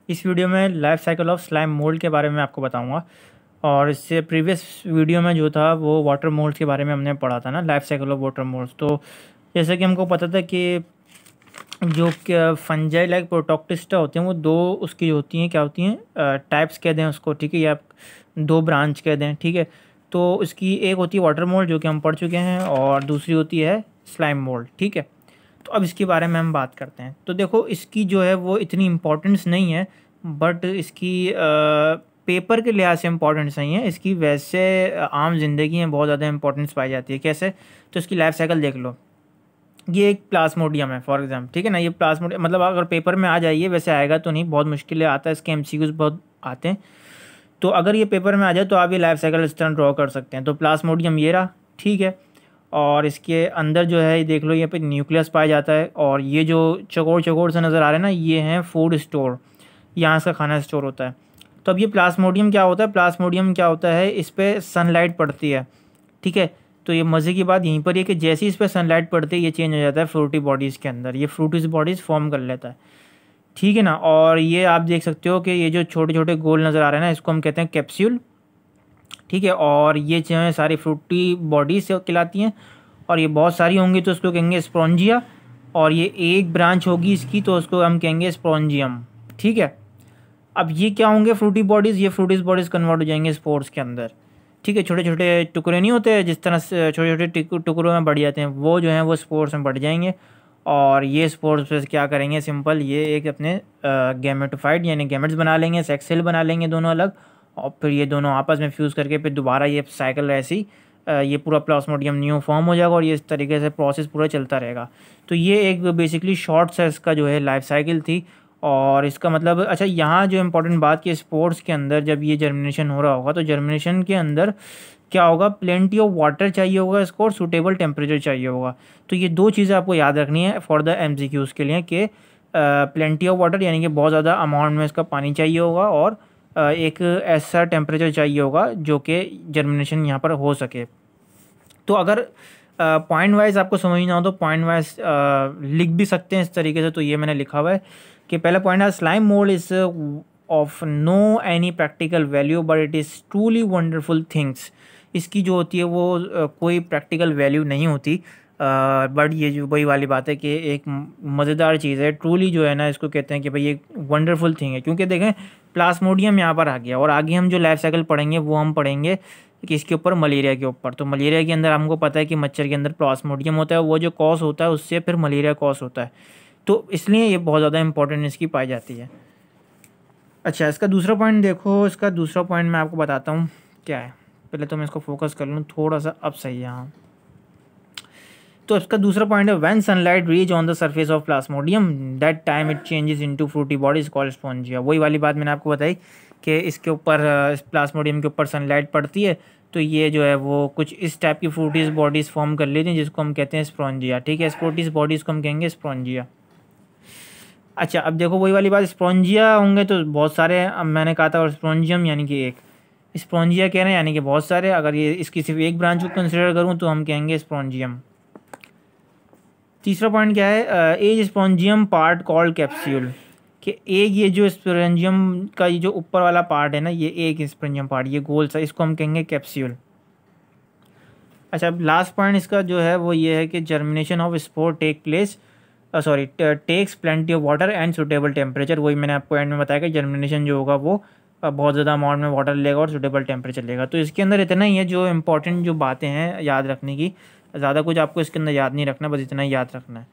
इस वीडियो में life cycle of slime mould के बारे में आपको बताऊंगा। और इससे प्रीवियस वीडियो में जो था वो वाटर मोल्ड्स के बारे में हमने पढ़ा था ना, life cycle of water moulds. तो जैसे कि हमको पता था कि जो फंजाई लाइक प्रोटोक्टिस्टा होते हैं वो दो उसकी होती हैं, क्या होती हैं, टाइप्स कह दें उसको, ठीक है, या दो ब्रांच कह दें, ठीक है। तो इसकी एक होती है वाटर मोल्ड जो कि हम पढ़ चुके हैं, और दूसरी होती है स्लाइम मोल्ड, ठीक है। तो अब इसके बारे में हम बात करते हैं। तो देखो, इसकी जो है वो इतनी इम्पोर्टेंस नहीं है, बट इसकी पेपर के लिहाज से इम्पोर्टेंस नहीं है। इसकी वैसे आम जिंदगी में बहुत ज़्यादा इंपॉर्टेंस पाई जाती है। कैसे? तो इसकी लाइफ साइकिल देख लो। ये एक प्लाज्मोडियम है फॉर एग्जाम्पल, ठीक है ना। ये प्लाज्मोडियम मतलब अगर पेपर में आ जाइए, वैसे आएगा तो नहीं, बहुत मुश्किल आता है, इसके एमसीक्यूज बहुत आते हैं। तो अगर ये पेपर में आ जाए तो आप ये लाइफ साइकिल इस तरह ड्रॉ कर सकते हैं। तो प्लाज्मोडियम ये रहा, ठीक है। और इसके अंदर जो है ये देख लो, यहाँ पे न्यूक्लियस पाया जाता है, और ये जो चकोर चकोर से नज़र आ रहे हैं ना, ये हैं फूड स्टोर, यहाँ इसका खाना स्टोर होता है। तो अब ये प्लाज्मोडियम क्या होता है? प्लाज्मोडियम क्या होता है, इस पर सनलाइट पड़ती है, ठीक है। तो ये मज़े की बात यहीं पर ये कि जैसे ही इस पर सनलाइट पड़ती है ये चेंज हो जाता है फ्रूटी बॉडीज़ के अंदर, ये फ्रूटी बॉडीज़ फॉर्म कर लेता है, ठीक है ना। और ये आप देख सकते हो कि ये जो छोटे छोटे गोल नज़र आ रहे हैं ना, इसको हम कहते हैं कैप्सूल, ठीक है। और ये जो है सारी फ्रूटी बॉडीज से कहलाती हैं, और ये बहुत सारी होंगी तो उसको कहेंगे स्पोंजिया, और ये एक ब्रांच होगी इसकी तो उसको हम कहेंगे स्पोंजियम, ठीक है। अब ये क्या होंगे? Fruity bodies. ये फ्रूटी बॉडीज़ कन्वर्ट हो जाएंगे स्पोर्स के अंदर, ठीक है। छोटे छोटे टुकड़े नहीं होते, जिस तरह से छोटे छोटे टुकड़ों में बढ़ जाते हैं, वो जो हैं वो स्पोर्स में बढ़ जाएंगे। और ये स्पोर्स पे क्या करेंगे? सिंपल, ये एक अपने गैमेटोफाइट यानी गैमेट्स बना लेंगे, सेक्स सेल बना लेंगे दोनों अलग, और फिर ये दोनों आपस में फ्यूज़ करके फिर दोबारा ये साइकिल ऐसी ये पूरा प्लाज्मोडियम न्यू फॉर्म हो जाएगा, और ये इस तरीके से प्रोसेस पूरा चलता रहेगा। तो ये एक बेसिकली शॉर्ट सा इसका जो है लाइफ साइकिल थी। और इसका मतलब, अच्छा, यहाँ जो इम्पोर्टेंट बात कि स्पोर्स के अंदर जब ये जर्मिनेशन हो रहा होगा तो जर्मिनेशन के अंदर क्या होगा? प्लेंटी ऑफ वाटर चाहिए होगा इसको, और सूटेबल टेम्परेचर चाहिए होगा। तो ये दो चीज़ें आपको याद रखनी है फॉर द एमसीक्यूज़ के लिए, कि प्लेंटी ऑफ वाटर यानी कि बहुत ज़्यादा अमाउंट में इसका पानी चाहिए होगा, और एक ऐसा टेम्परेचर चाहिए होगा जो कि जर्मिनेशन यहाँ पर हो सके। तो अगर पॉइंट वाइज आपको समझना हो तो पॉइंट वाइज लिख भी सकते हैं इस तरीके से। तो ये मैंने लिखा हुआ है कि पहला पॉइंट है, slime mould is of no any practical value but it is truly wonderful things. इसकी जो होती है वो कोई प्रैक्टिकल वैल्यू नहीं होती, बट ये जो वही वाली बात है कि एक मज़ेदार चीज़ है। ट्रूली जो है ना, इसको कहते हैं कि भाई एक वंडरफुल थिंग है, क्योंकि देखें प्लाज्मोडियम यहाँ पर आ गया, और आगे हम जो लाइफ साइकिल पढ़ेंगे वो हम पढ़ेंगे कि इसके ऊपर मलेरिया के ऊपर। तो मलेरिया के अंदर हमको पता है कि मच्छर के अंदर प्लाज्मोडियम होता है, वो जो कॉज होता है उससे फिर मलेरिया कॉज होता है। तो इसलिए ये बहुत ज़्यादा इंपॉर्टेंट इसकी पाई जाती है। अच्छा, इसका दूसरा पॉइंट देखो। इसका दूसरा पॉइंट मैं आपको बताता हूँ क्या है। पहले तो मैं इसको फोकस कर लूँ थोड़ा सा, अब सही है, हाँ। तो इसका दूसरा पॉइंट है, when sunlight reach on the surface of plasmodium that time it changes into fruity bodies called spongia. वही वाली बात मैंने आपको बताई कि इसके ऊपर इस प्लाज्मोडियम के ऊपर सनलाइट पड़ती है तो ये जो है वो कुछ इस टाइप की फ्रूटीज बॉडीज़ फॉर्म कर लेती हैं, जिसको हम कहते हैं स्पॉन्जिया, ठीक है। फ्रूटीज बॉडीज़ को हम कहेंगे स्पॉन्जिया। अच्छा, अब देखो वही वाली बात, स्पॉन्जिया होंगे तो बहुत सारे, अब मैंने कहा था, और स्पॉन्जियम यानी कि एक, स्पॉन्जिया कह रहे हैं यानी कि बहुत सारे। अगर ये इसकी सिर्फ एक ब्रांच को कंसिडर करूँ तो हम कहेंगे स्पॉन्जियम। तीसरा पॉइंट क्या है, एज स्पॉन्जियम पार्ट कॉल्ड कैप्सूल, कि एक ये जो स्पॉन्जियम का ये जो ऊपर वाला पार्ट है ना, ये एक स्पॉन्जियम पार्ट, ये गोल सा, इसको हम कहेंगे कैप्सूल। अच्छा, अब लास्ट पॉइंट इसका जो है वो ये है कि germination of spore take place takes plenty of water and suitable temperature. वही मैंने आपको एंड में बताया कि जर्मिनेशन जो होगा वो बहुत ज़्यादा अमाउंट में वाटर लेगा और सुटेबल टेम्परेचर लेगा। तो इसके अंदर इतना ही है जो इंपॉर्टेंट जो बातें हैं याद रखने की। ज़्यादा कुछ आपको इसके अंदर याद नहीं रखना, बस इतना ही याद रखना है।